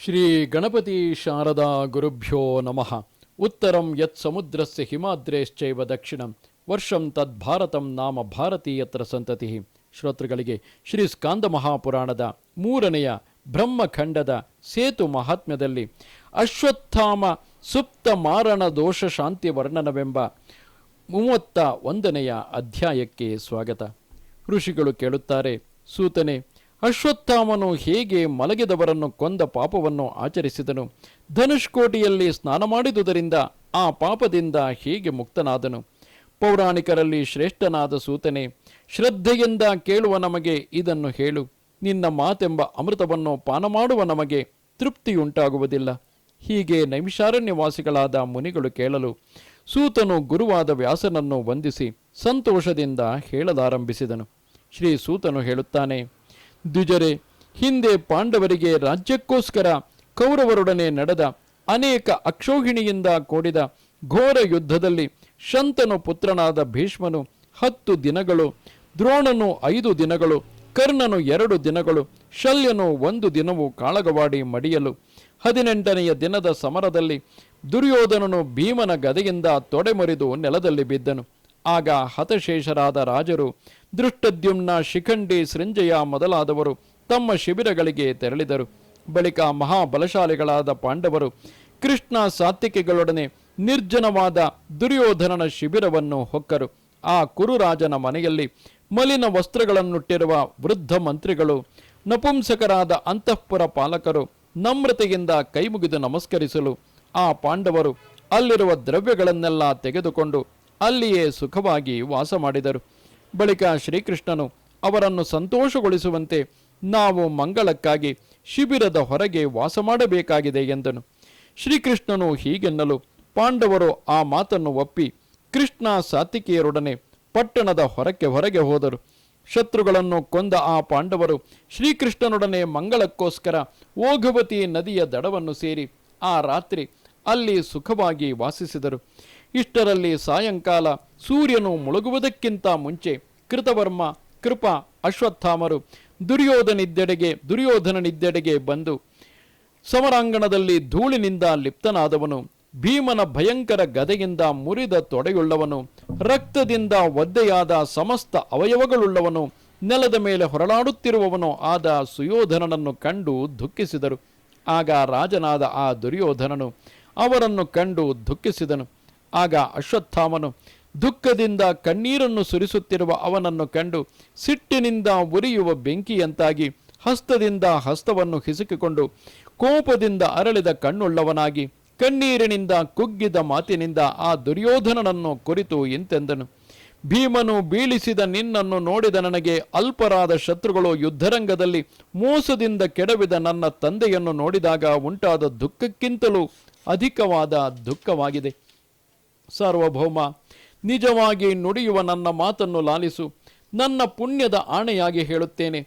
ಶ್ರೀ ಗಣಪತಿ ಶಾರದಾ ಗುರುಭ್ಯೋ ನಮಃ. ಉತ್ತರಂ ಯತ್ ಸಮುದ್ರಸ್ಯ ಹಿಮಾದ್ರೇಶ್ಚೈವ ದಕ್ಷಿಣಂ ವರ್ಷಂ ತದ್ಭಾರತಂ ನಾಮ ಭಾರತೀಯತ್ರ ಸಂತತಿ. ಶ್ರೋತೃಗಳಿಗೆ ಶ್ರೀ ಸ್ಕಾಂದ ಮಹಾಪುರಾಣದ 3ನೆಯ ಬ್ರಹ್ಮಖಂಡದ ಸೇತು ಮಹಾತ್ಮ್ಯದಲ್ಲಿ ಅಶ್ವತ್ಥಾಮ ಸುಪ್ತ ಮಾರಣ ದೋಷ ಶಾಂತಿ ವರ್ಣನವೆಂಬ 31ನೆಯ ಅಧ್ಯಾಯಕ್ಕೆ ಸ್ವಾಗತ. ಋಷಿಗಳು ಕೇಳುತ್ತಾರೆ, ಸೂತನೆ, ಅಶ್ವತ್ಥಾಮನು ಹೇಗೆ ಮಲಗಿದವರನ್ನು ಕೊಂದ ಪಾಪವನ್ನು ಆಚರಿಸಿದನು? ಧನುಷ್ಕೋಟಿಯಲ್ಲಿ ಸ್ನಾನ ಮಾಡಿದುದರಿಂದ ಆ ಪಾಪದಿಂದ ಹೇಗೆ ಮುಕ್ತನಾದನು? ಪೌರಾಣಿಕರಲ್ಲಿ ಶ್ರೇಷ್ಠನಾದ ಸೂತನೆ, ಶ್ರದ್ಧೆಯಿಂದ ಕೇಳುವ ನಮಗೆ ಇದನ್ನು ಹೇಳು. ನಿನ್ನ ಮಾತೆಂಬ ಅಮೃತವನ್ನು ಪಾನ ಮಾಡುವ ನಮಗೆ ತೃಪ್ತಿಯುಂಟಾಗುವುದಿಲ್ಲ. ಹೀಗೆ ನೈಮಿಷಾರಣ್ಯವಾಸಿಗಳಾದ ಮುನಿಗಳು ಕೇಳಲು ಸೂತನು ಗುರುವಾದ ವ್ಯಾಸನನ್ನು ವಂದಿಸಿ ಸಂತೋಷದಿಂದ ಹೇಳಲಾರಂಭಿಸಿದನು. ಶ್ರೀ ಸೂತನು ಹೇಳುತ್ತಾನೆ, ದ್ವಿಜರೇ, ಹಿಂದೆ ಪಾಂಡವರಿಗೆ ರಾಜ್ಯಕ್ಕೋಸ್ಕರ ಕೌರವರೊಡನೆ ನಡೆದ ಅನೇಕ ಅಕ್ಷೋಹಿಣಿಯಿಂದ ಕೂಡಿದ ಘೋರ ಯುದ್ಧದಲ್ಲಿ ಶಂತನು ಪುತ್ರನಾದ ಭೀಷ್ಮನು 10 ದಿನಗಳು, ದ್ರೋಣನು 5 ದಿನಗಳು, ಕರ್ಣನು 2 ದಿನಗಳು, ಶಲ್ಯನು 1 ದಿನವೂ ಕಾಳಗವಾಡಿ ಮಡಿಯಲು 18ನೆಯ ದಿನದ ಸಮರದಲ್ಲಿ ದುರ್ಯೋಧನನು ಭೀಮನ ಗದೆಯಿಂದ ತೊಡೆಮುರಿದು ನೆಲದಲ್ಲಿ ಬಿದ್ದನು. ಆಗ ಹತಶೇಷರಾದ ರಾಜರು ದೃಷ್ಟದ್ಯುಮ್ನ, ಶಿಖಂಡಿ, ಸೃಂಜಯ ಮೊದಲಾದವರು ತಮ್ಮ ಶಿಬಿರಗಳಿಗೆ ತೆರಳಿದರು. ಬಳಿಕ ಮಹಾಬಲಶಾಲಿಗಳಾದ ಪಾಂಡವರು ಕೃಷ್ಣ ಸಾತ್ವಿಕಿಗಳೊಡನೆ ನಿರ್ಜನವಾದ ದುರ್ಯೋಧನನ ಶಿಬಿರವನ್ನು ಹೊಕ್ಕರು. ಆ ಕುರುರಾಜನ ಮನೆಯಲ್ಲಿ ಮಲಿನ ವಸ್ತ್ರಗಳನ್ನುಟ್ಟಿರುವ ವೃದ್ಧ ಮಂತ್ರಿಗಳು, ನಪುಂಸಕರಾದ ಅಂತಃಪುರ ಪಾಲಕರು ನಮ್ರತೆಯಿಂದ ಕೈಮುಗಿದು ನಮಸ್ಕರಿಸಲು ಆ ಪಾಂಡವರು ಅಲ್ಲಿರುವ ದ್ರವ್ಯಗಳನ್ನೆಲ್ಲ ತೆಗೆದುಕೊಂಡು ಅಲ್ಲಿಯೇ ಸುಖವಾಗಿ ವಾಸ ಮಾಡಿದರು. ಬಳಿಕ ಶ್ರೀಕೃಷ್ಣನು ಅವರನ್ನು ಸಂತೋಷಗೊಳಿಸುವಂತೆ ನಾವು ಮಂಗಳಕ್ಕಾಗಿ ಶಿಬಿರದ ಹೊರಗೆ ವಾಸ ಮಾಡಬೇಕಾಗಿದೆ ಎಂದನು. ಶ್ರೀಕೃಷ್ಣನು ಹೀಗೆನ್ನಲು ಪಾಂಡವರು ಆ ಮಾತನ್ನು ಒಪ್ಪಿ ಕೃಷ್ಣ ಸಾತ್ವಿಕಿಯರೊಡನೆ ಪಟ್ಟಣದ ಹೊರಗೆ ಹೋದರು. ಶತ್ರುಗಳನ್ನು ಕೊಂದ ಆ ಪಾಂಡವರು ಶ್ರೀಕೃಷ್ಣನೊಡನೆ ಮಂಗಳಕ್ಕೋಸ್ಕರ ಓಘವತಿ ನದಿಯ ದಡವನ್ನು ಸೇರಿ ಆ ರಾತ್ರಿ ಅಲ್ಲಿ ಸುಖವಾಗಿ ವಾಸಿಸಿದರು. ಇಷ್ಟರಲ್ಲಿ ಸಾಯಂಕಾಲ ಸೂರ್ಯನು ಮುಳುಗುವುದಕ್ಕಿಂತ ಮುಂಚೆ ಕೃತವರ್ಮ, ಕೃಪ, ಅಶ್ವತ್ಥಾಮರು ದುರ್ಯೋಧನನಿದ್ದೆಡೆಗೆ ಬಂದು ಸಮರಾಂಗಣದಲ್ಲಿ ಧೂಳಿನಿಂದ ಲಿಪ್ತನಾದವನು, ಭೀಮನ ಭಯಂಕರ ಗದೆಯಿಂದ ಮುರಿದ ತೊಡೆಯುಳ್ಳವನು, ರಕ್ತದಿಂದ ಒದ್ದೆಯಾದ ಸಮಸ್ತ ಅವಯವಗಳುಳ್ಳವನು, ನೆಲದ ಮೇಲೆ ಹೊರಳಾಡುತ್ತಿರುವವನು ಆದ ಸುಯೋಧನನನ್ನು ಕಂಡು ದುಃಖಿಸಿದರು. ಆಗ ರಾಜನಾದ ಆ ದುರ್ಯೋಧನನು ಅವರನ್ನು ಕಂಡು ದುಃಖಿಸಿದನು. ಆಗ ಅಶ್ವತ್ಥಾಮನು ದುಃಖದಿಂದ ಕಣ್ಣೀರನ್ನು ಸುರಿಸುತ್ತಿರುವ ಅವನನ್ನು ಕಂಡು ಸಿಟ್ಟಿನಿಂದ ಉರಿಯುವ ಬೆಂಕಿಯಂತಾಗಿ ಹಸ್ತದಿಂದ ಹಸ್ತವನ್ನು ಹಿಸುಕಿಕೊಂಡು ಕೋಪದಿಂದ ಅರಳಿದ ಕಣ್ಣುಳ್ಳವನಾಗಿ ಕಣ್ಣೀರಿನಿಂದ ಕುಗ್ಗಿದ ಮಾತಿನಿಂದ ಆ ದುರ್ಯೋಧನನನ್ನು ಕುರಿತು ಇಂತೆಂದನು, ಭೀಮನು ಬೀಳಿಸಿದ ನಿನ್ನನ್ನು ನೋಡಿದ ನನಗೆ ಅಲ್ಪರಾದ ಶತ್ರುಗಳು ಯುದ್ಧರಂಗದಲ್ಲಿ ಮೋಸದಿಂದ ಕೆಡವಿದ ನನ್ನ ತಂದೆಯನ್ನು ನೋಡಿದಾಗ ಉಂಟಾದ ದುಃಖಕ್ಕಿಂತಲೂ ಅಧಿಕವಾದ ದುಃಖವಾಗಿದೆ. ಸಾರ್ವಭೌಮ, ನಿಜವಾಗಿ ನುಡಿಯುವ ನನ್ನ ಮಾತನ್ನು ಲಾಲಿಸು. ನನ್ನ ಪುಣ್ಯದ ಆಣೆಯಾಗಿ ಹೇಳುತ್ತೇನೆ,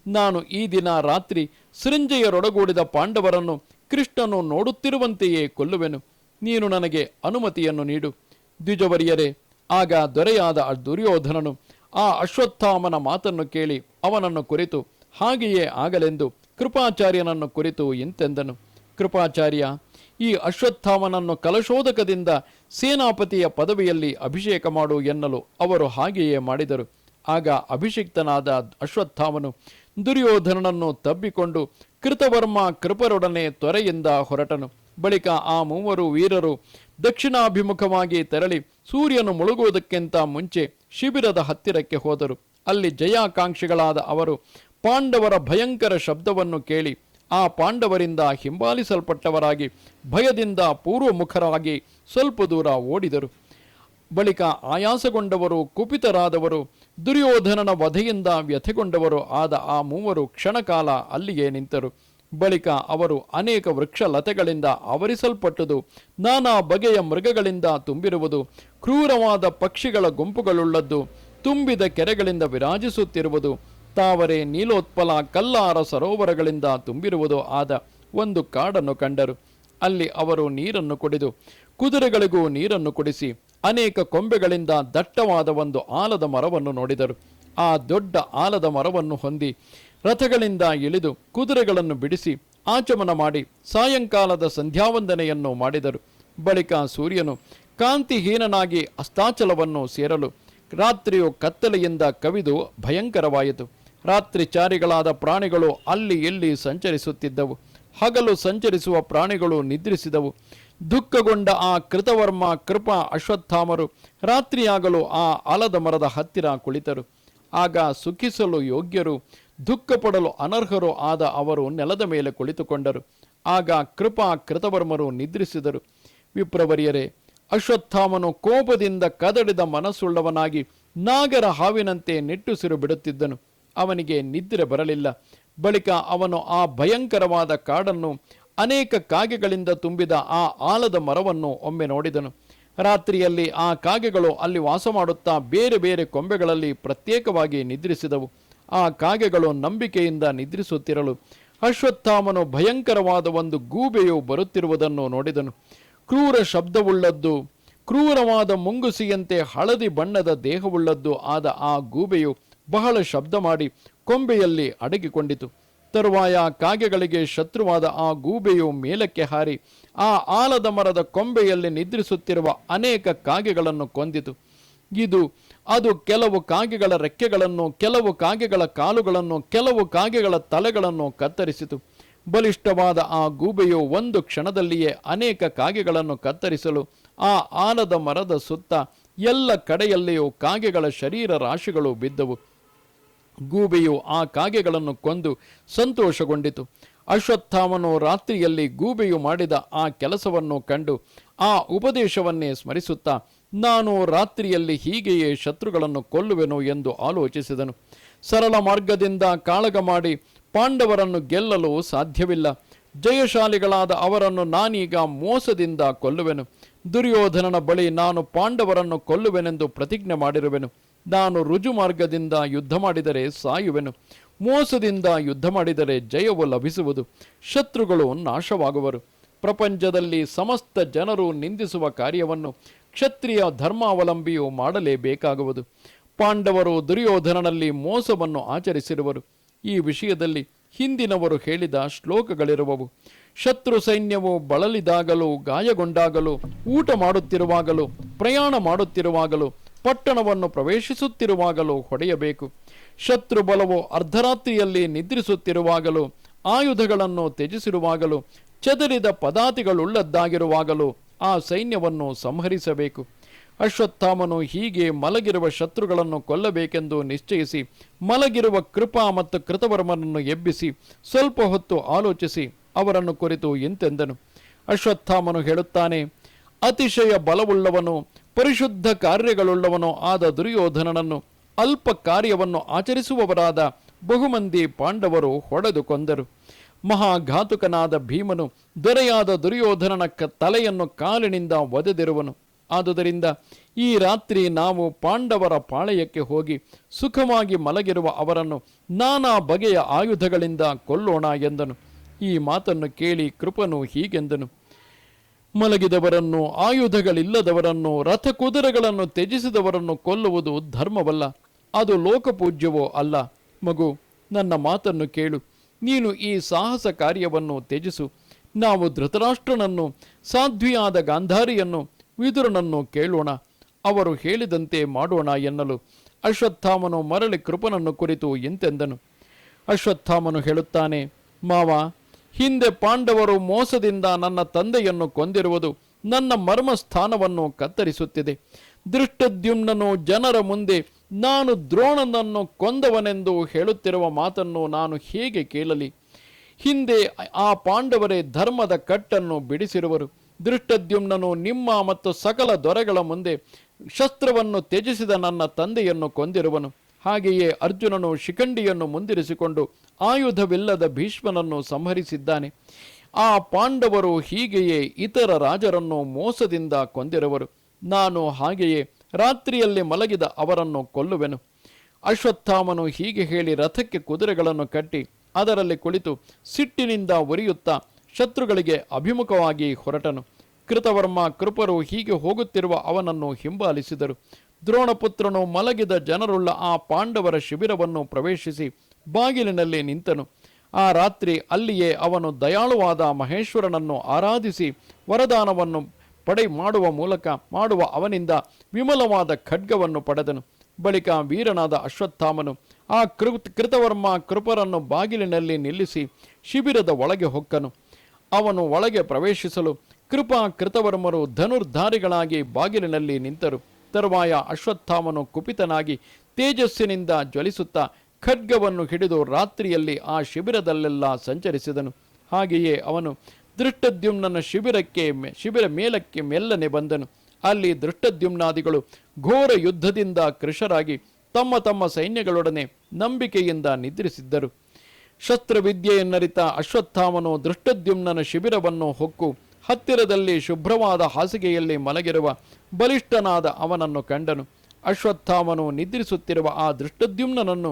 ನಾನು ಈ ದಿನ ರಾತ್ರಿ ಸೃಂಜೆಯರೊಡಗೂಡಿದ ಪಾಂಡವರನ್ನು ಕೃಷ್ಣನು ನೋಡುತ್ತಿರುವಂತೆಯೇ ಕೊಲ್ಲುವೆನು. ನೀನು ನನಗೆ ಅನುಮತಿಯನ್ನು ನೀಡು. ದ್ವಿಜವರಿಯರೇ, ಆಗ ದೊರೆಯಾದ ದುರ್ಯೋಧನನು ಆ ಅಶ್ವತ್ಥಾಮನ ಮಾತನ್ನು ಕೇಳಿ ಅವನನ್ನು ಕುರಿತು ಹಾಗೆಯೇ ಆಗಲೆಂದು ಕೃಪಾಚಾರ್ಯನನ್ನು ಕುರಿತು ಇಂತೆಂದನು, ಕೃಪಾಚಾರ್ಯ, ಈ ಅಶ್ವತ್ಥಾಮನನ್ನು ಕಲಶೋದಕದಿಂದ ಸೇನಾಪತಿಯ ಪದವಿಯಲ್ಲಿ ಅಭಿಷೇಕ ಮಾಡು ಎನ್ನಲು ಅವರು ಹಾಗೆಯೇ ಮಾಡಿದರು. ಆಗ ಅಭಿಷಿಕ್ತನಾದ ಅಶ್ವತ್ಥಾಮನು ದುರ್ಯೋಧನನನ್ನು ತಬ್ಬಿಕೊಂಡು ಕೃತವರ್ಮ, ಕೃಪರೊಡನೆ ತೊರೆಯಿಂದ ಹೊರಟನು. ಬಳಿಕ ಆ 3 ವೀರರು ದಕ್ಷಿಣಾಭಿಮುಖವಾಗಿ ತೆರಳಿ ಸೂರ್ಯನು ಮುಳುಗುವುದಕ್ಕಿಂತ ಮುಂಚೆ ಶಿಬಿರದ ಹತ್ತಿರಕ್ಕೆ ಹೋದರು. ಅಲ್ಲಿ ಜಯಾಕಾಂಕ್ಷಿಗಳಾದ ಅವರು ಪಾಂಡವರ ಭಯಂಕರ ಶಬ್ದವನ್ನು ಕೇಳಿ ಆ ಪಾಂಡವರಿಂದ ಹಿಂಬಾಲಿಸಲ್ಪಟ್ಟವರಾಗಿ ಭಯದಿಂದ ಪೂರ್ವಮುಖರಾಗಿ ಸ್ವಲ್ಪ ದೂರ ಓಡಿದರು. ಬಳಿಕ ಆಯಾಸಗೊಂಡವರು, ಕುಪಿತರಾದವರು, ದುರ್ಯೋಧನನ ವಧೆಯಿಂದ ವ್ಯಥೆಗೊಂಡವರು ಆದ ಆ 3 ಕ್ಷಣಕಾಲ ಅಲ್ಲಿಯೇ ನಿಂತರು. ಬಳಿಕ ಅವರು ಅನೇಕ ವೃಕ್ಷಲತೆಗಳಿಂದ ಆವರಿಸಲ್ಪಟ್ಟುದು, ನಾನಾ ಬಗೆಯ ಮೃಗಗಳಿಂದ ತುಂಬಿರುವುದು, ಕ್ರೂರವಾದ ಪಕ್ಷಿಗಳ ಗುಂಪುಗಳುಳ್ಳದ್ದು, ತುಂಬಿದ ಕೆರೆಗಳಿಂದ ವಿರಾಜಿಸುತ್ತಿರುವುದು, ತಾವರೆ, ನೀಲೋತ್ಪಲ, ಕಲ್ಲಾರ ಸರೋವರಗಳಿಂದ ತುಂಬಿರುವುದು ಆದ ಒಂದು ಕಾಡನ್ನು ಕಂಡರು. ಅಲ್ಲಿ ಅವರು ನೀರನ್ನು ಕುಡಿದು ಕುದುರೆಗಳಿಗೂ ನೀರನ್ನು ಕುಡಿಸಿ ಅನೇಕ ಕೊಂಬೆಗಳಿಂದ ದಟ್ಟವಾದ ಒಂದು ಆಲದ ಮರವನ್ನು ನೋಡಿದರು. ಆ ದೊಡ್ಡ ಆಲದ ಮರವನ್ನು ಹೊಂದಿ ರಥಗಳಿಂದ ಇಳಿದು ಕುದುರೆಗಳನ್ನು ಬಿಡಿಸಿ ಆಚಮನ ಮಾಡಿ ಸಾಯಂಕಾಲದ ಸಂಧ್ಯಾವಂದನೆಯನ್ನು ಮಾಡಿದರು. ಬಳಿಕ ಸೂರ್ಯನು ಕಾಂತಿಹೀನನಾಗಿ ಅಸ್ತಾಚಲವನ್ನು ಸೇರಲು ರಾತ್ರಿಯು ಕತ್ತಲೆಯಿಂದ ಕವಿದು ಭಯಂಕರವಾಯಿತು. ರಾತ್ರಿಚಾರಿಗಳಾದ ಪ್ರಾಣಿಗಳು ಅಲ್ಲಿ ಇಲ್ಲಿ ಸಂಚರಿಸುತ್ತಿದ್ದವು. ಹಗಲು ಸಂಚರಿಸುವ ಪ್ರಾಣಿಗಳು ನಿದ್ರಿಸಿದವು. ದುಃಖಗೊಂಡ ಆ ಕೃತವರ್ಮ, ಕೃಪ, ಅಶ್ವತ್ಥಾಮರು ರಾತ್ರಿಯಾಗಲು ಆ ಆಲದ ಮರದ ಹತ್ತಿರ ಕುಳಿತರು. ಆಗ ಸುಖಿಸಲು ಯೋಗ್ಯರು, ದುಃಖಪಡಲು ಅನರ್ಹರು ಆದ ಅವರು ನೆಲದ ಮೇಲೆ ಕುಳಿತುಕೊಂಡರು. ಆಗ ಕೃಪಾ, ಕೃತವರ್ಮರು ನಿದ್ರಿಸಿದರು. ವಿಪ್ರವರಿಯರೇ, ಅಶ್ವತ್ಥಾಮನು ಕೋಪದಿಂದ ಕದಡಿದ ಮನಸ್ಸುಳ್ಳವನಾಗಿ ನಾಗರ ಹಾವಿನಂತೆ ನಿಟ್ಟುಸಿರು ಬಿಡುತ್ತಿದ್ದನು. ಅವನಿಗೆ ನಿದ್ರೆ ಬರಲಿಲ್ಲ. ಬಳಿಕ ಅವನು ಆ ಭಯಂಕರವಾದ ಕಾಡನ್ನು, ಅನೇಕ ಕಾಗೆಗಳಿಂದ ತುಂಬಿದ ಆ ಆಲದ ಮರವನ್ನು ಒಮ್ಮೆ ನೋಡಿದನು. ರಾತ್ರಿಯಲ್ಲಿ ಆ ಕಾಗೆಗಳು ಅಲ್ಲಿ ವಾಸ ಮಾಡುತ್ತಾ ಬೇರೆ ಬೇರೆ ಕೊಂಬೆಗಳಲ್ಲಿ ಪ್ರತ್ಯೇಕವಾಗಿ ನಿದ್ರಿಸಿದವು. ಆ ಕಾಗೆಗಳು ನಂಬಿಕೆಯಿಂದ ನಿದ್ರಿಸುತ್ತಿರಲು ಅಶ್ವತ್ಥಾಮನು ಭಯಂಕರವಾದ ಒಂದು ಗೂಬೆಯು ಬರುತ್ತಿರುವುದನ್ನು ನೋಡಿದನು. ಕ್ರೂರ ಶಬ್ದವುಳ್ಳದ್ದು, ಕ್ರೂರವಾದ ಮುಂಗುಸಿಯಂತೆ ಹಳದಿ ಬಣ್ಣದ ದೇಹವುಳ್ಳದ್ದು ಆದ ಆ ಗೂಬೆಯು ಬಹಳ ಶಬ್ದ ಮಾಡಿ ಕೊಂಬೆಯಲ್ಲಿ ಅಡಗಿಕೊಂಡಿತು. ತರುವಾಯ ಕಾಗೆಗಳಿಗೆ ಶತ್ರುವಾದ ಆ ಗೂಬೆಯು ಮೇಲಕ್ಕೆ ಹಾರಿ ಆ ಆಲದ ಮರದ ಕೊಂಬೆಯಲ್ಲಿ ನಿದ್ರಿಸುತ್ತಿರುವ ಅನೇಕ ಕಾಗೆಗಳನ್ನು ಕೊಂದಿತು. ಅದು ಕೆಲವು ಕಾಗೆಗಳ ರೆಕ್ಕೆಗಳನ್ನು, ಕೆಲವು ಕಾಗೆಗಳ ಕಾಲುಗಳನ್ನು, ಕೆಲವು ಕಾಗೆಗಳ ತಲೆಗಳನ್ನು ಕತ್ತರಿಸಿತು. ಬಲಿಷ್ಠವಾದ ಆ ಗೂಬೆಯು ಒಂದು ಕ್ಷಣದಲ್ಲಿಯೇ ಅನೇಕ ಕಾಗೆಗಳನ್ನು ಕತ್ತರಿಸಲು ಆ ಆಲದ ಮರದ ಸುತ್ತ ಎಲ್ಲ ಕಡೆಯಲ್ಲಿಯೂ ಕಾಗೆಗಳ ಶರೀರ ರಾಶಿಗಳು ಬಿದ್ದವು. ಗೂಬೆಯು ಆ ಕಾಗೆಗಳನ್ನು ಕೊಂದು ಸಂತೋಷಗೊಂಡಿತು. ಅಶ್ವತ್ಥಾಮನು ರಾತ್ರಿಯಲ್ಲಿ ಗೂಬೆಯು ಮಾಡಿದ ಆ ಕೆಲಸವನ್ನು ಕಂಡು ಆ ಉಪದೇಶವನ್ನೇ ಸ್ಮರಿಸುತ್ತಾ, ನಾನು ರಾತ್ರಿಯಲ್ಲಿ ಹೀಗೆಯೇ ಶತ್ರುಗಳನ್ನು ಕೊಲ್ಲುವೆನು ಎಂದು ಆಲೋಚಿಸಿದನು. ಸರಳ ಮಾರ್ಗದಿಂದ ಕಾಳಗ ಮಾಡಿ ಪಾಂಡವರನ್ನು ಗೆಲ್ಲಲು ಸಾಧ್ಯವಿಲ್ಲ. ಜಯಶಾಲಿಗಳಾದ ಅವರನ್ನು ನಾನೀಗ ಮೋಸದಿಂದ ಕೊಲ್ಲುವೆನು. ದುರ್ಯೋಧನನ ಬಳಿ ನಾನು ಪಾಂಡವರನ್ನು ಕೊಲ್ಲುವೆನೆಂದು ಪ್ರತಿಜ್ಞೆ ಮಾಡಿರುವೆನು. ನಾನು ರುಜು ಮಾರ್ಗದಿಂದ ಯುದ್ಧ ಮಾಡಿದರೆ ಸಾಯುವೆನು. ಮೋಸದಿಂದ ಯುದ್ಧ ಮಾಡಿದರೆ ಜಯವು ಲಭಿಸುವುದು. ಶತ್ರುಗಳು ನಾಶವಾಗುವರು. ಪ್ರಪಂಚದಲ್ಲಿ ಸಮಸ್ತ ಜನರು ನಿಂದಿಸುವ ಕಾರ್ಯವನ್ನು ಕ್ಷತ್ರಿಯ ಧರ್ಮಾವಲಂಬಿಯು ಮಾಡಲೇಬೇಕಾಗುವುದು. ಪಾಂಡವರು ದುರ್ಯೋಧನನಲ್ಲಿ ಮೋಸವನ್ನು ಆಚರಿಸಿರುವರು. ಈ ವಿಷಯದಲ್ಲಿ ಹಿಂದಿನವರು ಹೇಳಿದ ಶ್ಲೋಕಗಳಿರುವವು. ಶತ್ರು ಸೈನ್ಯವು ಬಳಲಿದಾಗಲೂ, ಗಾಯಗೊಂಡಾಗಲೂ, ಊಟ ಮಾಡುತ್ತಿರುವಾಗಲೂ, ಪ್ರಯಾಣ ಮಾಡುತ್ತಿರುವಾಗಲೂ, ಪಟ್ಟಣವನ್ನು ಪ್ರವೇಶಿಸುತ್ತಿರುವಾಗಲೂ ಹೊಡೆಯಬೇಕು. ಶತ್ರು ಬಲವು ಅರ್ಧರಾತ್ರಿಯಲ್ಲಿ ನಿದ್ರಿಸುತ್ತಿರುವಾಗಲೂ, ಆಯುಧಗಳನ್ನು ತ್ಯಜಿಸಿರುವಾಗಲೂ, ಚದರಿದ ಪದಾತಿಗಳುಳ್ಳದ್ದಾಗಿರುವಾಗಲೂ ಆ ಸೈನ್ಯವನ್ನು ಸಂಹರಿಸಬೇಕು. ಅಶ್ವತ್ಥಾಮನು ಹೀಗೆ ಮಲಗಿರುವ ಶತ್ರುಗಳನ್ನು ಕೊಲ್ಲಬೇಕೆಂದು ನಿಶ್ಚಯಿಸಿ ಮಲಗಿರುವ ಕೃಪಾ ಮತ್ತು ಕೃತವರ್ಮನನ್ನು ಎಬ್ಬಿಸಿ ಸ್ವಲ್ಪ ಹೊತ್ತು ಆಲೋಚಿಸಿ ಅವರನ್ನು ಕುರಿತು ಇಂತೆಂದನು. ಅಶ್ವತ್ಥಾಮನು ಹೇಳುತ್ತಾನೆ, ಅತಿಶಯ ಬಲವುಳ್ಳವನು, ಪರಿಶುದ್ಧ ಕಾರ್ಯಗಳುಳ್ಳವನೋ ಆದ ದುರ್ಯೋಧನನನ್ನು, ಅಲ್ಪ ಕಾರ್ಯವನ್ನು ಆಚರಿಸುವವರಾದ ಬಹುಮಂದಿ ಪಾಂಡವರು ಹೊಡೆದು ಕೊಂದರು. ಮಹಾಘಾತುಕನಾದ ಭೀಮನು ದೊರೆಯಾದ ದುರ್ಯೋಧನನ ತಲೆಯನ್ನು ಕಾಲಿನಿಂದ ಒದೆದಿರುವನು. ಆದುದರಿಂದ ಈ ರಾತ್ರಿ ನಾವು ಪಾಂಡವರ ಪಾಳೆಯಕ್ಕೆ ಹೋಗಿ ಸುಖವಾಗಿ ಮಲಗಿರುವ ಅವರನ್ನು ನಾನಾ ಬಗೆಯ ಆಯುಧಗಳಿಂದ ಕೊಲ್ಲೋಣ ಎಂದನು. ಈ ಮಾತನ್ನು ಕೇಳಿ ಕೃಪನು ಹೀಗೆಂದನು, ಮಲಗಿದವರನ್ನು, ಆಯುಧಗಳಿಲ್ಲದವರನ್ನು, ರಥ ಕುದುರೆಗಳನ್ನು ತ್ಯಜಿಸಿದವರನ್ನು ಕೊಲ್ಲುವುದು ಧರ್ಮವಲ್ಲ, ಅದು ಲೋಕಪೂಜ್ಯವೋ ಅಲ್ಲ. ಮಗು, ನನ್ನ ಮಾತನ್ನು ಕೇಳು. ನೀನು ಈ ಸಾಹಸ ಕಾರ್ಯವನ್ನು ತ್ಯಜಿಸು. ನಾವು ಧೃತರಾಷ್ಟ್ರನನ್ನು, ಸಾಧ್ವಿಯಾದ ಗಾಂಧಾರಿಯನ್ನು, ವಿದುರನನ್ನು ಕೇಳೋಣ. ಅವರು ಹೇಳಿದಂತೆ ಮಾಡೋಣ ಎನ್ನಲು ಅಶ್ವತ್ಥಾಮನು ಮರಳಿ ಕೃಪನನ್ನು ಕುರಿತು ಇಂತೆಂದನು. ಅಶ್ವತ್ಥಾಮನು ಹೇಳುತ್ತಾನೆ, ಮಾವ, ಹಿಂದೆ ಪಾಂಡವರು ಮೋಸದಿಂದ ನನ್ನ ತಂದೆಯನ್ನು ಕೊಂದಿರುವುದು ನನ್ನ ಮರ್ಮಸ್ಥಾನವನ್ನು ಕತ್ತರಿಸುತ್ತಿದೆ. ದೃಷ್ಟದ್ಯುಮ್ನನು ಜನರ ಮುಂದೆ ನಾನು ದ್ರೋಣನನ್ನು ಕೊಂದವನೆಂದು ಹೇಳುತ್ತಿರುವ ಮಾತನ್ನು ನಾನು ಹೇಗೆ ಕೇಳಲಿ? ಹಿಂದೆ ಆ ಪಾಂಡವರೇ ಧರ್ಮದ ಕಟ್ಟನ್ನು ಬಿಡಿಸಿರುವರು. ದೃಷ್ಟದ್ಯುಮ್ನನು ನಿಮ್ಮ ಮತ್ತು ಸಕಲ ದೊರೆಗಳ ಮುಂದೆ ಶಸ್ತ್ರವನ್ನು ತ್ಯಜಿಸಿದ ನನ್ನ ತಂದೆಯನ್ನು ಕೊಂದಿರುವನು. ಹಾಗೆಯೇ ಅರ್ಜುನನು ಶಿಖಂಡಿಯನ್ನು ಮುಂದಿರಿಸಿಕೊಂಡು ಆಯುಧವಿಲ್ಲದ ಭೀಷ್ಮನನ್ನು ಸಂಹರಿಸಿದ್ದಾನೆ. ಆ ಪಾಂಡವರು ಹೀಗೆಯೇ ಇತರ ರಾಜರನ್ನು ಮೋಸದಿಂದ ಕೊಂದಿರುವರು. ನಾನು ಹಾಗೆಯೇ ರಾತ್ರಿಯಲ್ಲಿ ಮಲಗಿದ ಅವರನ್ನು ಕೊಲ್ಲುವೆನು. ಅಶ್ವತ್ಥಾಮನು ಹೀಗೆ ಹೇಳಿ ರಥಕ್ಕೆ ಕುದುರೆಗಳನ್ನು ಕಟ್ಟಿ ಅದರಲ್ಲಿ ಕುಳಿತು ಸಿಟ್ಟಿನಿಂದ ಉರಿಯುತ್ತಾ ಶತ್ರುಗಳಿಗೆ ಅಭಿಮುಖವಾಗಿ ಹೊರಟನು. ಕೃತವರ್ಮ, ಕೃಪರು ಹೀಗೆ ಹೋಗುತ್ತಿರುವ ಅವನನ್ನು ಹಿಂಬಾಲಿಸಿದರು. ದ್ರೋಣಪುತ್ರನು ಮಲಗಿದ ಜನರುಳ್ಳ ಆ ಪಾಂಡವರ ಶಿಬಿರವನ್ನು ಪ್ರವೇಶಿಸಿ ಬಾಗಿಲಿನಲ್ಲಿ ನಿಂತನು. ಆ ರಾತ್ರಿ ಅಲ್ಲಿಯೇ ಅವನು ದಯಾಳುವಾದ ಮಹೇಶ್ವರನನ್ನು ಆರಾಧಿಸಿ ವರದಾನವನ್ನು ಮಾಡುವ ಅವನಿಂದ ವಿಮಲವಾದ ಖಡ್ಗವನ್ನು ಪಡೆದನು. ಬಳಿಕ ವೀರನಾದ ಅಶ್ವತ್ಥಾಮನು ಆ ಕೃತವರ್ಮ ಕೃಪರನ್ನು ಬಾಗಿಲಿನಲ್ಲಿ ನಿಲ್ಲಿಸಿ ಶಿಬಿರದ ಒಳಗೆ ಹೊಕ್ಕನು. ಅವನು ಒಳಗೆ ಪ್ರವೇಶಿಸಲು ಕೃತವರ್ಮರು ಧನುರ್ಧಾರಿಗಳಾಗಿ ಬಾಗಿಲಿನಲ್ಲಿ ನಿಂತರು. ತರುವಾಯ ಅಶ್ವತ್ಥಾಮನು ಕುಪಿತನಾಗಿ ತೇಜಸ್ಸಿನಿಂದ ಜ್ವಲಿಸುತ್ತಾ ಖಡ್ಗವನ್ನು ಹಿಡಿದು ರಾತ್ರಿಯಲ್ಲಿ ಆ ಶಿಬಿರದಲ್ಲೆಲ್ಲ ಸಂಚರಿಸಿದನು. ಹಾಗೆಯೇ ಅವನು ದೃಷ್ಟದ್ಯುಮ್ನನ ಶಿಬಿರ ಮೇಲಕ್ಕೆ ಮೆಲ್ಲನೆ ಬಂದನು. ಅಲ್ಲಿ ದೃಷ್ಟದ್ಯುಮ್ನಾದಿಗಳು ಘೋರ ಯುದ್ಧದಿಂದ ಕೃಶರಾಗಿ ತಮ್ಮ ತಮ್ಮ ಸೈನ್ಯಗಳೊಡನೆ ನಂಬಿಕೆಯಿಂದ ನಿದ್ರಿಸಿದ್ದರು. ಶಸ್ತ್ರವಿದ್ಯೆಯನ್ನರಿತ ಅಶ್ವತ್ಥಾಮನು ದೃಷ್ಟದ್ಯುಮ್ನನ ಶಿಬಿರವನ್ನು ಹೊಕ್ಕು ಹತ್ತಿರದಲ್ಲಿ ಶುಭ್ರವಾದ ಹಾಸಿಗೆಯಲ್ಲಿ ಮಲಗಿರುವ ಬಲಿಷ್ಠನಾದ ಅವನನ್ನು ಕಂಡನು. ಅಶ್ವತ್ಥಾಮನು ನಿದ್ರಿಸುತ್ತಿರುವ ಆ ದೃಷ್ಟದ್ಯುಮ್ನನನ್ನು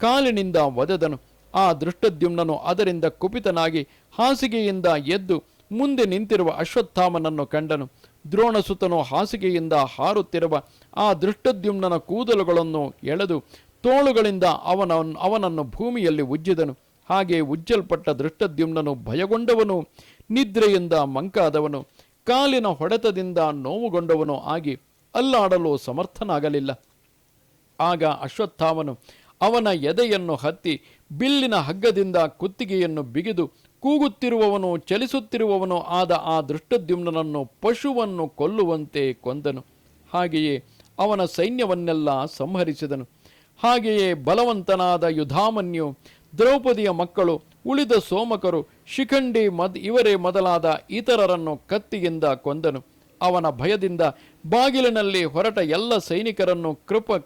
ಕಾಲಿನಿಂದ ಒದೆದನು. ಆ ದೃಷ್ಟದ್ಯುಮ್ನನು ಅದರಿಂದ ಕುಪಿತನಾಗಿ ಹಾಸಿಗೆಯಿಂದ ಎದ್ದು ಮುಂದೆ ನಿಂತಿರುವ ಅಶ್ವತ್ಥಾಮನನ್ನು ಕಂಡನು. ದ್ರೋಣಸುತನು ಹಾಸಿಗೆಯಿಂದ ಹಾರುತ್ತಿರುವ ಆ ದೃಷ್ಟದ್ಯುಮ್ನನ ಕೂದಲುಗಳನ್ನು ಎಳೆದು ತೋಳುಗಳಿಂದ ಅವನನ್ನು ಭೂಮಿಯಲ್ಲಿ ಉಜ್ಜಿದನು. ಹಾಗೆ ಉಜ್ಜಲ್ಪಟ್ಟ ದೃಷ್ಟದ್ಯುಮ್ನನು ಭಯಗೊಂಡವನು, ನಿದ್ರೆಯಿಂದ ಮಂಕಾದವನು, ಕಾಲಿನ ಹೊಡೆತದಿಂದ ನೋವುಗೊಂಡವನು ಆಗಿ ಅಲ್ಲಾಡಲು ಸಮರ್ಥನಾಗಲಿಲ್ಲ. ಆಗ ಅಶ್ವತ್ಥಾಮನು ಅವನ ಎದೆಯನ್ನು ಹತ್ತಿ ಬಿಲ್ಲಿನ ಹಗ್ಗದಿಂದ ಕುತ್ತಿಗೆಯನ್ನು ಬಿಗಿದು ಕೂಗುತ್ತಿರುವವನು ಚಲಿಸುತ್ತಿರುವವನು ಆದ ಆ ದೃಷ್ಟದ್ಯುಮ್ನನನ್ನು ಪಶುವನ್ನು ಕೊಲ್ಲುವಂತೆ ಕೊಂದನು. ಹಾಗೆಯೇ ಅವನ ಸೈನ್ಯವನ್ನೆಲ್ಲ ಸಂಹರಿಸಿದನು. ಹಾಗೆಯೇ ಬಲವಂತನಾದ ಯುಧಾಮನ್ಯು, ದ್ರೌಪದಿಯ ಮಕ್ಕಳು, ಉಳಿದ ಸೋಮಕರು, ಶಿಖಂಡಿ ಇವರೇ ಮೊದಲಾದ ಇತರರನ್ನು ಕತ್ತಿಯಿಂದ ಕೊಂದನು. ಅವನ ಭಯದಿಂದ ಬಾಗಿಲಿನಲ್ಲಿ ಹೊರಟ ಎಲ್ಲ ಸೈನಿಕರನ್ನು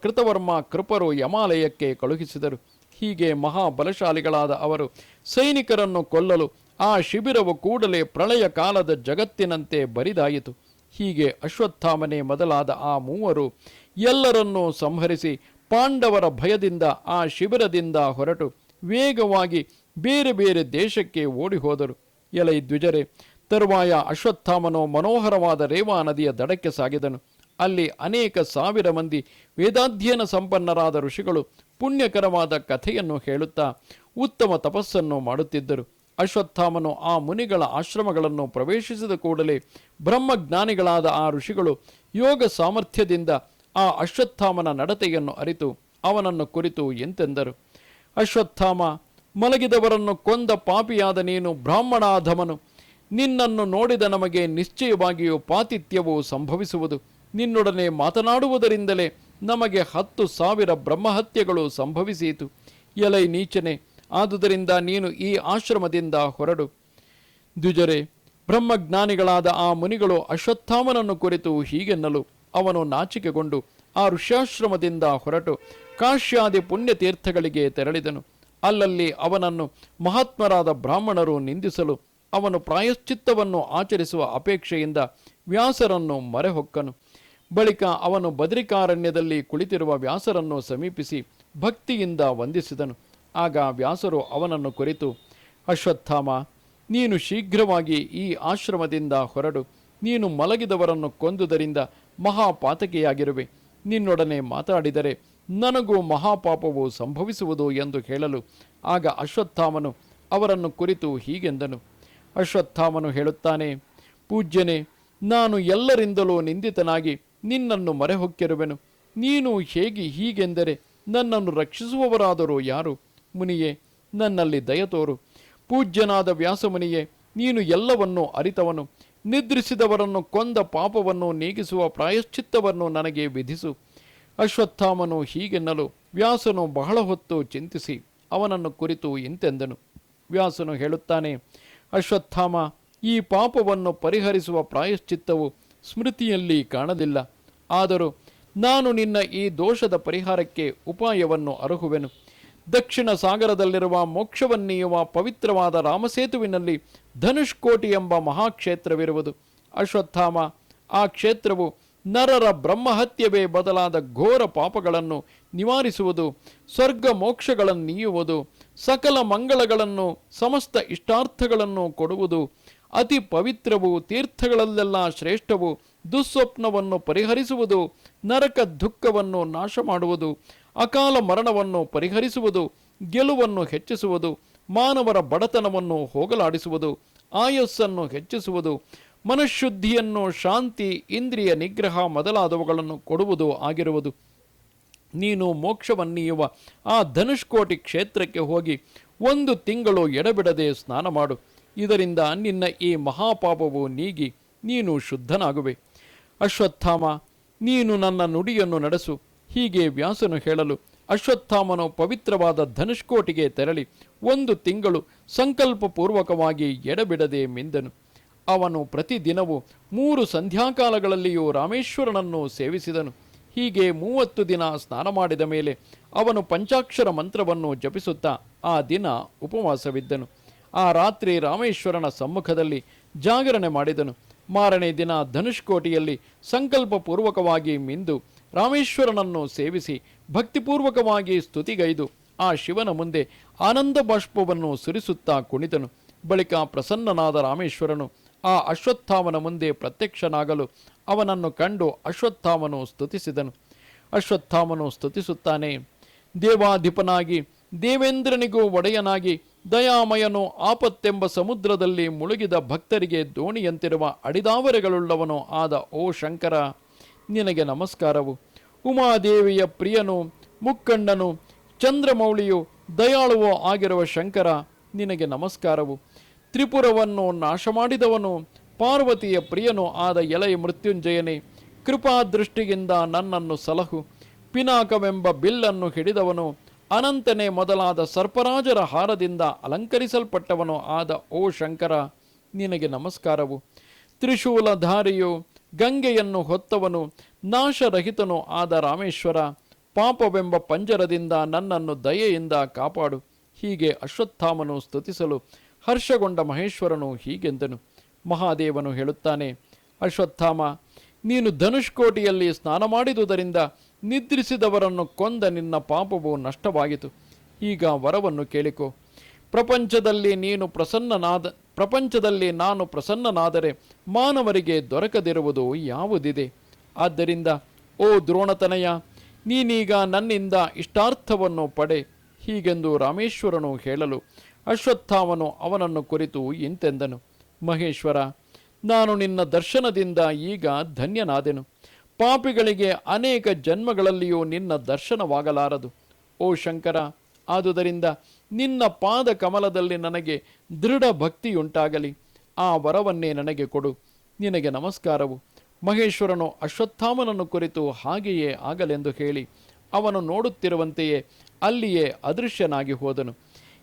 ಕೃತವರ್ಮ ಕೃಪರು ಯಮಾಲಯಕ್ಕೆ ಕಳುಹಿಸಿದರು. ಹೀಗೆ ಮಹಾಬಲಶಾಲಿಗಳಾದ ಅವರು ಸೈನಿಕರನ್ನು ಕೊಲ್ಲಲು ಆ ಶಿಬಿರವು ಕೂಡಲೇ ಪ್ರಳಯ ಕಾಲದ ಜಗತ್ತಿನಂತೆ ಬರಿದಾಯಿತು. ಹೀಗೆ ಅಶ್ವತ್ಥಾಮನೆ ಮೊದಲಾದ ಆ ಮೂವರು ಎಲ್ಲರನ್ನೂ ಸಂಹರಿಸಿ ಪಾಂಡವರ ಭಯದಿಂದ ಆ ಶಿಬಿರದಿಂದ ಹೊರಟು ವೇಗವಾಗಿ ಬೇರೆ ಬೇರೆ ದೇಶಕ್ಕೆ ಓಡಿಹೋದರು. ಎಲೈ ದ್ವಿಜರೇ, ತರುವಾಯ ಅಶ್ವತ್ಥಾಮನು ಮನೋಹರವಾದ ರೇವಾ ನದಿಯ ದಡಕ್ಕೆ ಸಾಗಿದನು. ಅಲ್ಲಿ ಅನೇಕ ಸಾವಿರ ಮಂದಿ ವೇದಾಧ್ಯಯನ ಸಂಪನ್ನರಾದ ಋಷಿಗಳು ಪುಣ್ಯಕರವಾದ ಕಥೆಯನ್ನು ಹೇಳುತ್ತಾ ಉತ್ತಮ ತಪಸ್ಸನ್ನು ಮಾಡುತ್ತಿದ್ದರು. ಅಶ್ವತ್ಥಾಮನು ಆ ಮುನಿಗಳ ಆಶ್ರಮಗಳನ್ನು ಪ್ರವೇಶಿಸಿದ ಕೂಡಲೇ ಬ್ರಹ್ಮಜ್ಞಾನಿಗಳಾದ ಆ ಋಷಿಗಳು ಯೋಗ ಸಾಮರ್ಥ್ಯದಿಂದ ಆ ಅಶ್ವತ್ಥಾಮನ ನಡತೆಯನ್ನು ಅರಿತು ಅವನನ್ನು ಕುರಿತು ಎಂತೆಂದರು: ಅಶ್ವತ್ಥಾಮ, ಮಲಗಿದವರನ್ನು ಕೊಂದ ಪಾಪಿಯಾದ ನೀನು ಬ್ರಾಹ್ಮಣಾಧಮನು. ನಿನ್ನನ್ನು ನೋಡಿದ ನಮಗೆ ನಿಶ್ಚಯವಾಗಿಯೂ ಪಾತಿತ್ಯವು ಸಂಭವಿಸುವುದು. ನಿನ್ನೊಡನೆ ಮಾತನಾಡುವುದರಿಂದಲೇ ನಮಗೆ 10,000 ಬ್ರಹ್ಮಹತ್ಯೆಗಳು ಸಂಭವಿಸಿತು. ಎಲೈ ನೀಚನೆ, ಆದುದರಿಂದ ನೀನು ಈ ಆಶ್ರಮದಿಂದ ಹೊರಡು. ದ್ವಿಜರೇ, ಬ್ರಹ್ಮಜ್ಞಾನಿಗಳಾದ ಆ ಮುನಿಗಳು ಅಶ್ವತ್ಥಾಮನನ್ನು ಕುರಿತು ಹೀಗೆನ್ನಲು ಅವನು ನಾಚಿಕೆಗೊಂಡು ಆ ಋಷ್ಯಾಶ್ರಮದಿಂದ ಹೊರಟು ಕಾಶ್ಯಾದಿ ಪುಣ್ಯತೀರ್ಥಗಳಿಗೆ ತೆರಳಿದನು. ಅಲ್ಲಲ್ಲಿ ಅವನನ್ನು ಮಹಾತ್ಮರಾದ ಬ್ರಾಹ್ಮಣರು ನಿಂದಿಸಲು ಅವನು ಪ್ರಾಯಶ್ಚಿತ್ತವನ್ನು ಆಚರಿಸುವ ಅಪೇಕ್ಷೆಯಿಂದ ವ್ಯಾಸರನ್ನು ಮರೆಹೊಕ್ಕನು. ಬಳಿಕ ಅವನು ಬದ್ರಿಕಾರಣ್ಯದಲ್ಲಿ ಕುಳಿತಿರುವ ವ್ಯಾಸರನ್ನು ಸಮೀಪಿಸಿ ಭಕ್ತಿಯಿಂದ ವಂದಿಸಿದನು. ಆಗ ವ್ಯಾಸರು ಅವನನ್ನು ಕುರಿತು: ಅಶ್ವತ್ಥಾಮ, ನೀನು ಶೀಘ್ರವಾಗಿ ಈ ಆಶ್ರಮದಿಂದ ಹೊರಡು. ನೀನು ಮಲಗಿದವರನ್ನು ಕೊಂದುದರಿಂದ ಮಹಾಪಾತಕಿಯಾಗಿರುವೆ. ನಿನ್ನೊಡನೆ ಮಾತಾಡಿದರೆ ನನಗೂ ಮಹಾಪಾಪವು ಸಂಭವಿಸುವುದು ಎಂದು ಹೇಳಲು ಆಗ ಅಶ್ವತ್ಥಾಮನು ಅವರನ್ನು ಕುರಿತು ಹೀಗೆಂದನು. ಅಶ್ವತ್ಥಾಮನು ಹೇಳುತ್ತಾನೆ: ಪೂಜ್ಯನೇ, ನಾನು ಎಲ್ಲರಿಂದಲೂ ನಿಂದಿತನಾಗಿ ನಿನ್ನನ್ನು ಮರೆಹೊಕ್ಕಿರುವೆನು. ನೀನು ಹೀಗೆಂದರೆ ನನ್ನನ್ನು ರಕ್ಷಿಸುವವರಾದರೂ ಯಾರು? ಮುನಿಯೇ, ನನ್ನಲ್ಲಿ ದಯತೋರು. ಪೂಜ್ಯನಾದ ವ್ಯಾಸಮುನಿಯೇ, ನೀನು ಎಲ್ಲವನ್ನೂ ಅರಿತವನು. ನಿದ್ರಿಸಿದವರನ್ನು ಕೊಂದ ಪಾಪವನ್ನು ನೀಗಿಸುವ ಪ್ರಾಯಶ್ಚಿತ್ತವನ್ನು ನನಗೆ ವಿಧಿಸು. ಅಶ್ವತ್ಥಾಮನು ಹೀಗೆನ್ನಲು ವ್ಯಾಸನು ಬಹಳ ಹೊತ್ತು ಚಿಂತಿಸಿ ಅವನನ್ನು ಕುರಿತು ಇಂತೆಂದನು. ವ್ಯಾಸನು ಹೇಳುತ್ತಾನೆ: ಅಶ್ವತ್ಥಾಮ, ಈ ಪಾಪವನ್ನು ಪರಿಹರಿಸುವ ಪ್ರಾಯಶ್ಚಿತ್ತವು ಸ್ಮೃತಿಯಲ್ಲಿ ಕಾಣಲಿಲ್ಲ. ಆದರೂ ನಾನು ನಿನ್ನ ಈ ದೋಷದ ಪರಿಹಾರಕ್ಕೆ ಉಪಾಯವನ್ನು ಅರುಹುವೆನು. ದಕ್ಷಿಣ ಸಾಗರದಲ್ಲಿರುವ ಮೋಕ್ಷವನ್ನೀಯುವ ಪವಿತ್ರವಾದ ರಾಮಸೇತುವಿನಲ್ಲಿ ಧನುಷ್ಕೋಟಿ ಎಂಬ ಮಹಾಕ್ಷೇತ್ರವಿರುವುದು. ಅಶ್ವತ್ಥಾಮ, ಆ ಕ್ಷೇತ್ರವು ನರರ ಬ್ರಹ್ಮಹತ್ಯವೇ ಬದಲಾದ ಘೋರ ಪಾಪಗಳನ್ನು ನಿವಾರಿಸುವುದು, ಸ್ವರ್ಗ ಮೋಕ್ಷಗಳನ್ನೀಯುವುದು, ಸಕಲ ಮಂಗಳಗಳನ್ನು, ಸಮಸ್ತ ಇಷ್ಟಾರ್ಥಗಳನ್ನು ಕೊಡುವುದು, ಅತಿ ಪವಿತ್ರವು, ತೀರ್ಥಗಳಲ್ಲೆಲ್ಲ ಶ್ರೇಷ್ಠವು, ದುಸ್ವಪ್ನವನ್ನು ಪರಿಹರಿಸುವುದು, ನರಕ ದುಃಖವನ್ನು ನಾಶ ಮಾಡುವುದು, ಅಕಾಲ ಮರಣವನ್ನು ಪರಿಹರಿಸುವುದು, ಗೆಲುವನ್ನು ಹೆಚ್ಚಿಸುವುದು, ಮಾನವರ ಬಡತನವನ್ನು ಹೋಗಲಾಡಿಸುವುದು, ಆಯಸ್ಸನ್ನು ಹೆಚ್ಚಿಸುವುದು, ಮನಃಶುದ್ಧಿಯನ್ನು, ಶಾಂತಿ, ಇಂದ್ರಿಯ ನಿಗ್ರಹ ಮೊದಲಾದವುಗಳನ್ನು ಕೊಡುವುದು ಆಗಿರುವುದು. ನೀನು ಮೋಕ್ಷವನ್ನೀಯುವ ಆ ಧನುಷ್ಕೋಟಿ ಕ್ಷೇತ್ರಕ್ಕೆ ಹೋಗಿ 1 ತಿಂಗಳು ಎಡಬಿಡದೆ ಸ್ನಾನ ಮಾಡು. ಇದರಿಂದ ನಿನ್ನ ಈ ಮಹಾಪಾಪವು ನೀಗಿ ನೀನು ಶುದ್ಧನಾಗುವೆ. ಅಶ್ವತ್ಥಾಮ, ನೀನು ನನ್ನ ನುಡಿಯನ್ನು ನಡೆಸು. ಹೀಗೆ ವ್ಯಾಸನು ಹೇಳಲು ಅಶ್ವತ್ಥಾಮನು ಪವಿತ್ರವಾದ ಧನುಷ್ಕೋಟಿಗೆ ತೆರಳಿ 1 ತಿಂಗಳು ಸಂಕಲ್ಪಪೂರ್ವಕವಾಗಿ ಎಡಬಿಡದೆ ಮಿಂದನು. ಅವನು ಪ್ರತಿದಿನವೂ 3 ಸಂಧ್ಯಾಕಾಲಗಳಲ್ಲಿಯೂ ರಾಮೇಶ್ವರನನ್ನು ಸೇವಿಸಿದನು. ಹೀಗೆ 30 ದಿನ ಸ್ನಾನ ಮಾಡಿದ ಮೇಲೆ ಅವನು ಪಂಚಾಕ್ಷರ ಮಂತ್ರವನ್ನು ಜಪಿಸುತ್ತಾ ಆ ದಿನ ಉಪವಾಸವಿದ್ದನು. ಆ ರಾತ್ರಿ ರಾಮೇಶ್ವರನ ಸಮ್ಮುಖದಲ್ಲಿ ಜಾಗರಣೆ ಮಾಡಿದನು. ಮಾರನೇ ದಿನ ಧನುಷ್ಕೋಟಿಯಲ್ಲಿ ಸಂಕಲ್ಪಪೂರ್ವಕವಾಗಿ ಮಿಂದು ರಾಮೇಶ್ವರನನ್ನು ಸೇವಿಸಿ ಭಕ್ತಿಪೂರ್ವಕವಾಗಿ ಸ್ತುತಿಗೈದು ಆ ಶಿವನ ಮುಂದೆ ಆನಂದ ಬಾಷ್ಪವನ್ನು ಸುರಿಸುತ್ತಾ ಕುಣಿದನು. ಬಳಿಕ ಪ್ರಸನ್ನನಾದ ರಾಮೇಶ್ವರನು ಆ ಅಶ್ವತ್ಥಾಮನ ಮುಂದೆ ಪ್ರತ್ಯಕ್ಷನಾಗಲು ಅವನನ್ನು ಕಂಡು ಅಶ್ವತ್ಥಾಮನು ಸ್ತುತಿಸಿದನು. ಅಶ್ವತ್ಥಾಮನು ಸ್ತುತಿಸುತ್ತಾನೆ, ದೇವಾಧಿಪನಾಗಿ ದೇವೇಂದ್ರನಿಗೂ ಒಡೆಯನಾಗಿ ದಯಾಮಯನು ಆಪತ್ತೆಂಬ ಸಮುದ್ರದಲ್ಲಿ ಮುಳುಗಿದ ಭಕ್ತರಿಗೆ ದೋಣಿಯಂತಿರುವ ಅಡಿದಾವರೆಗಳುಳ್ಳವನು ಆದ ಓ ಶಂಕರ, ನಿನಗೆ ನಮಸ್ಕಾರವು. ಉಮಾದೇವಿಯ ಪ್ರಿಯನು, ಮುಕ್ಕಣ್ಣನು, ಚಂದ್ರಮೌಳಿಯು, ದಯಾಳುವೋ ಆಗಿರುವ ಶಂಕರ, ನಿನಗೆ ನಮಸ್ಕಾರವು. ತ್ರಿಪುರವನ್ನು ನಾಶ ಮಾಡಿದವನು, ಪಾರ್ವತಿಯ ಪ್ರಿಯನು ಆದ ಎಲೈ ಮೃತ್ಯುಂಜಯನೇ, ಕೃಪಾದೃಷ್ಟಿಯಿಂದ ನನ್ನನ್ನು ಸಲಹು. ಪಿನಾಕವೆಂಬ ಬಿಲ್ಲನ್ನು ಹಿಡಿದವನು, ಅನಂತನೇ ಮೊದಲಾದ ಸರ್ಪರಾಜರ ಹಾರದಿಂದ ಅಲಂಕರಿಸಲ್ಪಟ್ಟವನು ಆದ ಓ ಶಂಕರ, ನಿನಗೆ ನಮಸ್ಕಾರವು. ತ್ರಿಶೂಲಧಾರಿಯು, ಗಂಗೆಯನ್ನು ಹೊತ್ತವನು, ನಾಶರಹಿತನು ಆದ ರಾಮೇಶ್ವರ, ಪಾಪವೆಂಬ ಪಂಜರದಿಂದ ನನ್ನನ್ನು ದಯೆಯಿಂದ ಕಾಪಾಡು. ಹೀಗೆ ಅಶ್ವತ್ಥಾಮನು ಸ್ತುತಿಸಲು ಹರ್ಷಗೊಂಡ ಮಹೇಶ್ವರನು ಹೀಗೆಂದನು. ಮಹಾದೇವನು ಹೇಳುತ್ತಾನೆ, ಅಶ್ವತ್ಥಾಮ, ನೀನು ಧನುಷ್ಕೋಟಿಯಲ್ಲಿ ಸ್ನಾನ ಮಾಡಿದುದರಿಂದ ನಿದ್ರಿಸಿದವರನ್ನು ಕೊಂದ ನಿನ್ನ ಪಾಪವು ನಷ್ಟವಾಯಿತು. ಈಗ ವರವನ್ನು ಕೇಳಿಕೊ. ಪ್ರಪಂಚದಲ್ಲಿ ನಾನು ಪ್ರಸನ್ನನಾದರೆ ಮಾನವರಿಗೆ ದೊರಕದಿರುವುದು ಯಾವುದಿದೆ? ಆದ್ದರಿಂದ ಓ ದ್ರೋಣತನಯ, ನೀನೀಗ ನನ್ನಿಂದ ಇಷ್ಟಾರ್ಥವನ್ನು ಪಡೆ. ಹೀಗೆಂದು ರಾಮೇಶ್ವರನು ಹೇಳಲು ಅಶ್ವತ್ಥಾಮನು ಅವನನ್ನು ಕುರಿತು ಇಂತೆಂದನು, ಮಹೇಶ್ವರ, ನಾನು ನಿನ್ನ ದರ್ಶನದಿಂದ ಈಗ ಧನ್ಯನಾದೆನು. ಪಾಪಿಗಳಿಗೆ ಅನೇಕ ಜನ್ಮಗಳಲ್ಲಿಯೂ ನಿನ್ನ ದರ್ಶನವಾಗಲಾರದು. ಓ ಶಂಕರ, ಆದುದರಿಂದ ನಿನ್ನ ಪಾದ ಕಮಲದಲ್ಲಿ ನನಗೆ ದೃಢ ಭಕ್ತಿಯುಂಟಾಗಲಿ. ಆ ವರವನ್ನೇ ನನಗೆ ಕೊಡು. ನಿನಗೆ ನಮಸ್ಕಾರವು. ಮಹೇಶ್ವರನು ಅಶ್ವತ್ಥಾಮನನ್ನು ಕುರಿತು ಹಾಗೆಯೇ ಆಗಲೆಂದು ಹೇಳಿ ಅವನು ನೋಡುತ್ತಿರುವಂತೆಯೇ ಅಲ್ಲಿಯೇ ಅದೃಶ್ಯನಾಗಿ ಹೋದನು.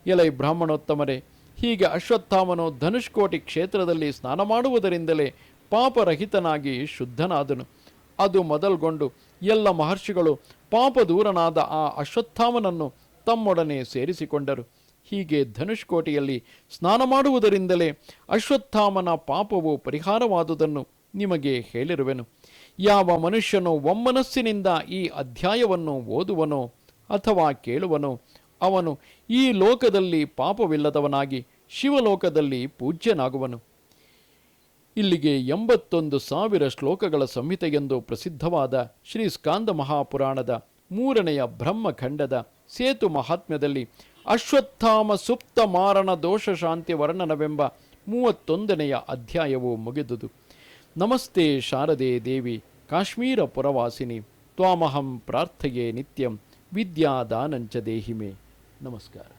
ಎಲೈ ಬ್ರಾಹ್ಮಣೋತ್ತಮರೇ, ಹೀಗೆ ಅಶ್ವತ್ಥಾಮನು ಧನುಷ್ಕೋಟಿ ಕ್ಷೇತ್ರದಲ್ಲಿ ಸ್ನಾನ ಮಾಡುವುದರಿಂದಲೇ ಪಾಪರಹಿತನಾಗಿ ಶುದ್ಧನಾದನು. ಅದು ಮೊದಲ್ಗೊಂಡು ಎಲ್ಲ ಮಹರ್ಷಿಗಳು ಪಾಪದೂರನಾದ ಆ ಅಶ್ವತ್ಥಾಮನನ್ನು ತಮ್ಮೊಡನೆ ಸೇರಿಸಿಕೊಂಡರು. ಹೀಗೆ ಧನುಷ್ಕೋಟಿಯಲ್ಲಿ ಸ್ನಾನ ಮಾಡುವುದರಿಂದಲೇ ಅಶ್ವತ್ಥಾಮನ ಪಾಪವು ಪರಿಹಾರವಾದುದನ್ನು ನಿಮಗೆ ಹೇಳಿರುವೆನು. ಯಾವ ಮನುಷ್ಯನು ಒಮ್ಮನಸ್ಸಿನಿಂದ ಈ ಅಧ್ಯಾಯವನ್ನು ಓದುವನೋ ಅಥವಾ ಕೇಳುವನೋ ಅವನು ಈ ಲೋಕದಲ್ಲಿ ಪಾಪವಿಲ್ಲದವನಾಗಿ ಶಿವಲೋಕದಲ್ಲಿ ಪೂಜ್ಯನಾಗುವನು. ಇಲ್ಲಿಗೆ 81,000 ಶ್ಲೋಕಗಳ ಸಂಹಿತೆಯೆಂದು ಪ್ರಸಿದ್ಧವಾದ ಶ್ರೀ ಸ್ಕಾಂದ ಮಹಾಪುರಾಣದ 3ನೆಯ ಬ್ರಹ್ಮಖಂಡದ ಸೇತು ಮಹಾತ್ಮ್ಯದಲ್ಲಿ ಅಶ್ವತ್ಥಾಮ ಸುಪ್ತ ಮಾರಣ ದೋಷ ಶಾಂತಿ ವರ್ಣನವೆಂಬ 31ನೆಯ ಅಧ್ಯಾಯವು ಮುಗಿದುದು. ನಮಸ್ತೆ ಶಾರದೆ ದೇವಿ ಕಾಶ್ಮೀರ ಪುರವಾಸಿನಿ, ತ್ವಾಮಹಂ ಪ್ರಾರ್ಥಯೇ ನಿತ್ಯಂ ವಿದ್ಯಾದಾನಂಚ ದೇಹಿಮೆ. ನಮಸ್ಕಾರ.